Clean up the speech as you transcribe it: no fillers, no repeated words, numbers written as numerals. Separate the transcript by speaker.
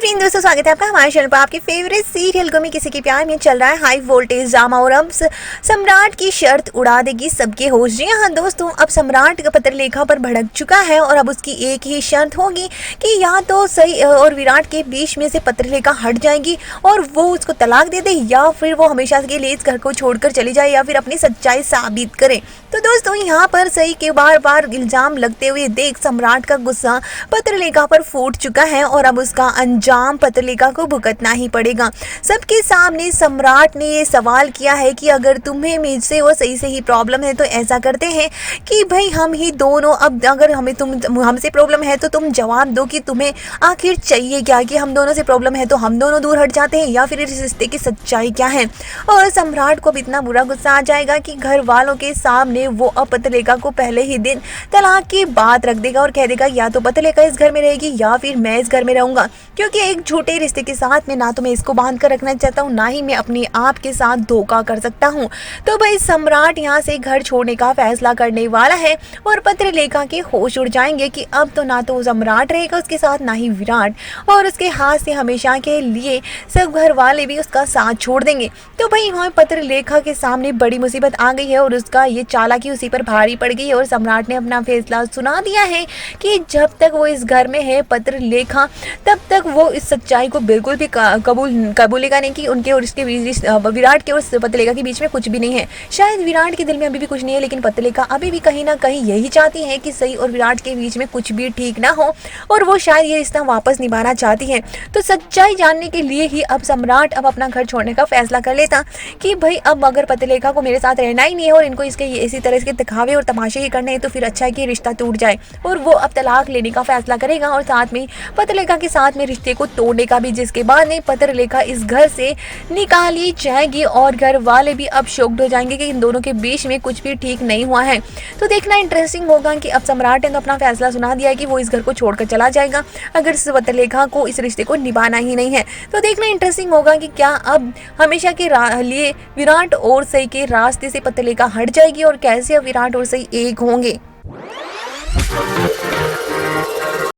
Speaker 1: Friend दोस्तों, स्वागत है आपका हमारे चैनल पर। आपके फेवरेट सीरियल गुम्मी किसी के प्यार में चल रहा है हाई वोल्टेज ड्रामा और अब सम्राट की शर्त उड़ा देगी सबके होश। जी हाँ दोस्तों, अब सम्राट का पत्रलेखा पर भड़क चुका है और अब उसकी एक ही शर्त होगी कि या तो सही और विराट के बीच में से पत्रलेखा हट जाएगी और वो उसको तलाक दे दे, या फिर वो हमेशा के लिए इस घर को छोड़कर चली जाए, या फिर अपनी सच्चाई साबित करे। तो दोस्तों, यहाँ पर सही के बार बार इल्जाम लगते हुए देख सम्राट का गुस्सा पत्रलेखा पर फूट चुका है और अब उसका अंजाम पत्रलेखा को भुगतना ही पड़ेगा। सबके सामने सम्राट ने ये सवाल किया है कि अगर तुम्हें मुझसे वो सही से ही प्रॉब्लम है तो ऐसा करते हैं कि भाई हम ही दोनों, अब अगर हमसे प्रॉब्लम है तो तुम जवाब दो कि तुम्हें आखिर चाहिए क्या, कि हम दोनों से प्रॉब्लम है तो हम दोनों दूर हट जाते हैं, या फिर इस रिश्ते की सच्चाई क्या है। और सम्राट को भी इतना बुरा गुस्सा आ जाएगा कि घर वालों के सामने वो अब पत्रलेखा को पहले ही दिन तलाक की बात रख देगा और कह देगा या तो पत्रलेखा इस घर में रहेगी या फिर मैं इस घर में रहूंगा, क्योंकि एक झूठे रिश्ते के साथ में ना तो मैं इसको बांध कर रखना चाहता हूँ, ना ही मैं अपने आप के साथ धोखा कर सकता हूँ। तो भाई सम्राट यहाँ से घर छोड़ने का फैसला करने वाला है और पत्रलेखा के होश उड़ जाएंगे कि अब तो ना तो सम्राट रहेगा उसके साथ, ना ही विराट, और उसके हाथ से हमेशा के लिए सब घर वाले भी उसका साथ छोड़ देंगे। तो भाई वहाँ पत्रलेखा के सामने बड़ी मुसीबत आ गई है और उसका ये चालाकी उसी पर भारी पड़ गई है और सम्राट ने अपना फैसला सुना दिया है कि जब तक वो इस घर में है पत्रलेखा, तब तक वो इस सच्चाई को बिल्कुल भी कबूलेगा नहीं कि उनके और इसके विराट के और पत्रलेखा के बीच में कुछ भी नहीं है। शायद विराट के दिल में अभी भी कुछ नहीं है, लेकिन पत्रलेखा अभी भी कहीं ना कहीं यही चाहती है कि सही और विराट के बीच में कुछ भी ठीक ना हो और वो शायद ये रिश्ता वापस निभाना चाहती है। तो सच्चाई जानने के लिए ही अब सम्राट अब अपना घर छोड़ने का फैसला कर लेता कि भाई अब अगर पत्रलेखा को मेरे साथ रहना ही नहीं है और इनको इसके इसी तरह के दिखावे और तमाशे ही करने हैं, तो फिर अच्छा है कि रिश्ता टूट जाए। और वो अब तलाक लेने का फैसला करेगा और साथ में पत्रलेखा के साथ में रिश्ते को तोड़ने का भी, जिसके बाद में पत्रलेखा इस घर से निकाली जाएगी और घर वाले भी अब शॉक्ड हो जाएंगे कि इन दोनों के बीच में कुछ भी ठीक नहीं हुआ है। तो देखना इंटरेस्टिंग होगा कि अब सम्राट ने तो अपना फैसला सुना दिया है कि वो इस घर को छोड़कर चला जाएगा अगर पत्रलेखा को इस रिश्ते को निभाना ही नहीं है। तो देखना इंटरेस्टिंग होगा कि क्या अब हमेशा के लिए विराट और सही के रास्ते से पत्रलेखा हट जाएगी और कैसे अब विराट और सही एक होंगे।